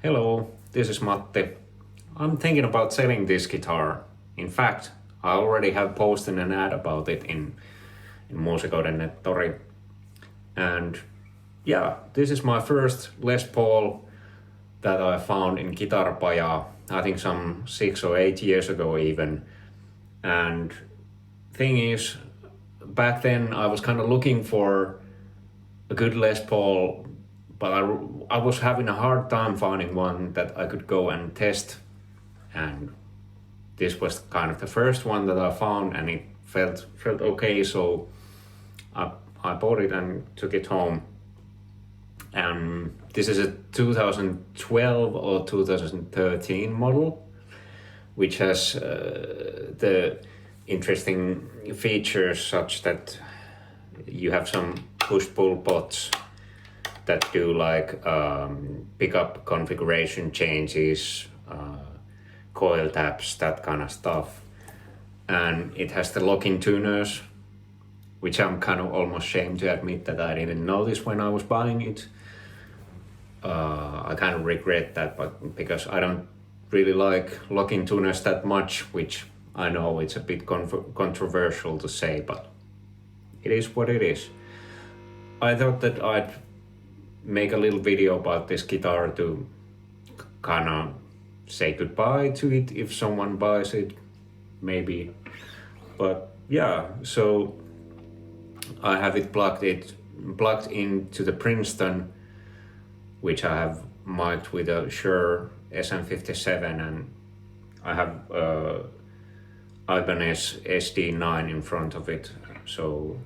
Hello, this is Matti. I'm thinking about selling this guitar. In fact, I already have posted an ad about it in Muusikoiden.tori. And yeah, this is my first Les Paul that I found in Guitarpaja, I think some 6 or 8 years ago even. And thing is, back then I was kind of looking for a good Les Paul, but I was having a hard time finding one that I could go and test. And this was kind of the first one that I found, and it felt okay, so I bought it and took it home. And this is a 2012 or 2013 model, which has the interesting features such that you have some push-pull pots that do like pickup configuration changes, coil taps, that kind of stuff. And it has the locking tuners, which I'm kind of almost ashamed to admit that I didn't notice when I was buying it. I kind of regret that, but because I don't really like locking tuners that much, which I know it's a bit controversial to say, but it is what it is. I thought that I'd make a little video about this guitar to kind of say goodbye to it if someone buys it, maybe. But yeah, so I have it plugged into the Princeton, which I have mic'd with a Shure SM57, and I have Ibanez SD9 in front of it. So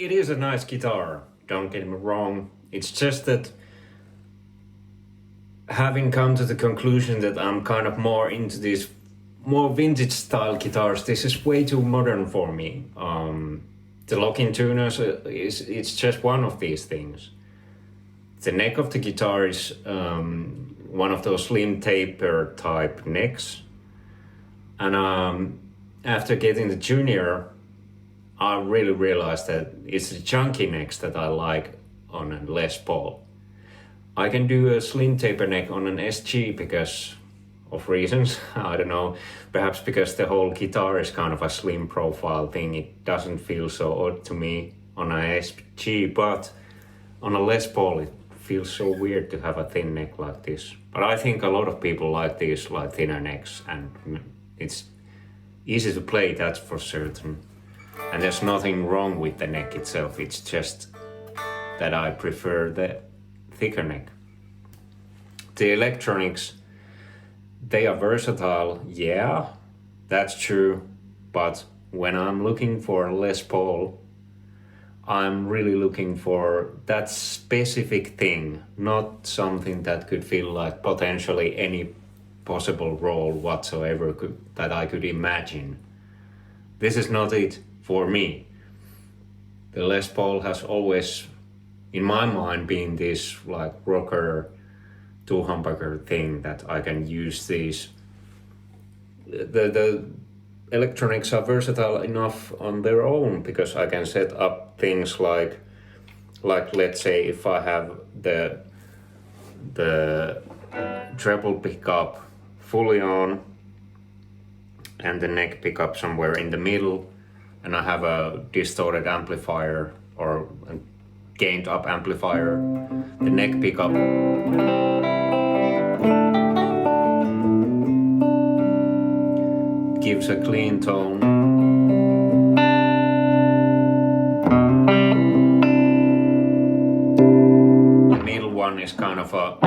it is a nice guitar, don't get me wrong. It's just that having come to the conclusion that I'm kind of more into these more vintage style guitars, this is way too modern for me. The locking tuners it's just one of these things. The neck of the guitar is one of those slim taper type necks, and after getting the Junior, I really realized that it's the chunky necks that I like on a Les Paul. I can do a slim taper neck on an SG because of reasons, I don't know, perhaps because the whole guitar is kind of a slim profile thing, it doesn't feel so odd to me on an SG, but on a Les Paul it feels so weird to have a thin neck like this. But I think a lot of people like these like thinner necks, and it's easy to play, that's for certain. And there's nothing wrong with the neck itself, it's just that I prefer the thicker neck. The electronics, they are versatile, yeah, that's true, but when I'm looking for a Les Paul, I'm really looking for that specific thing, not something that could feel like potentially any possible role whatsoever that I could imagine. This is not it for me. The Les Paul has always, in my mind, been this like rocker, two-humbucker thing that I can use these. The electronics are versatile enough on their own because I can set up things like let's say if I have the treble pickup fully on and the neck pickup somewhere in the middle, and I have a distorted amplifier or a gained up amplifier, the neck pickup gives a clean tone. The middle one is kind of a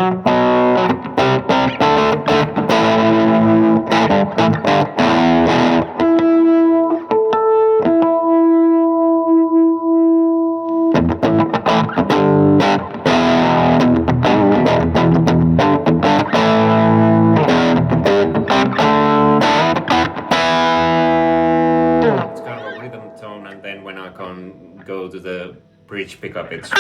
go to the bridge pickup, it's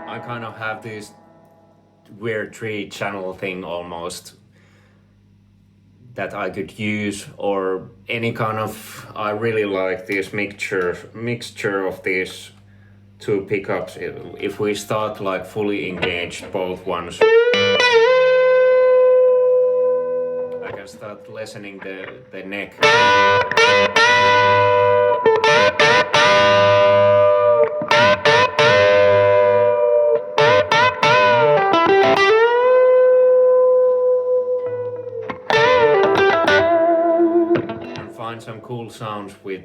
I kind of have this weird 3-channel thing almost that I could use, or any kind of, I really like this mixture of these two pickups. If we start like fully engaged both ones, I can start lessening the neck. Some cool sounds with,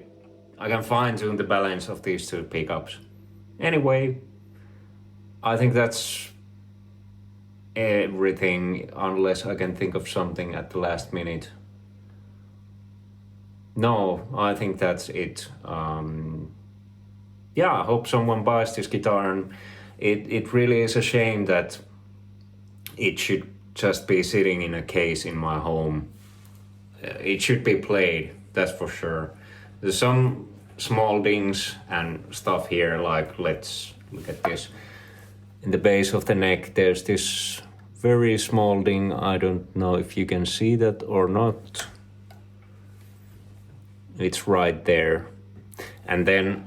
I can fine tune the balance of these two pickups. Anyway, I think that's everything, unless I can think of something at the last minute. No, I think that's it. Yeah, I hope someone buys this guitar, and it really is a shame that it should just be sitting in a case in my home. It should be played, that's for sure. There's some small dings and stuff here, like let's look at this. In the base of the neck there's this very small ding, I don't know if you can see that or not. It's right there. And then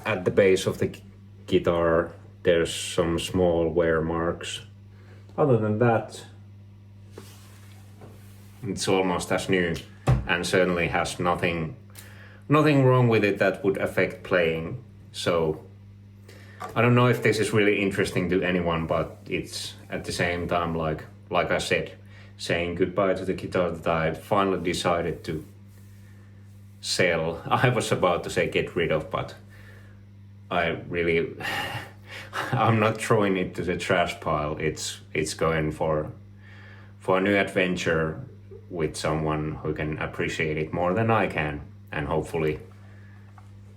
at the base of the guitar there's some small wear marks. Other than that, it's almost as new, and certainly has nothing wrong with it that would affect playing. So I don't know if this is really interesting to anyone, but it's at the same time, like I said, saying goodbye to the guitar that I finally decided to sell. I was about to say get rid of, but I really I'm not throwing it to the trash pile. It's going for a new adventure with someone who can appreciate it more than I can, and hopefully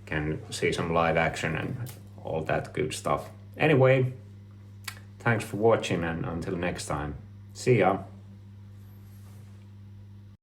can see some live action and all that good stuff. Anyway, thanks for watching, and until next time, see ya.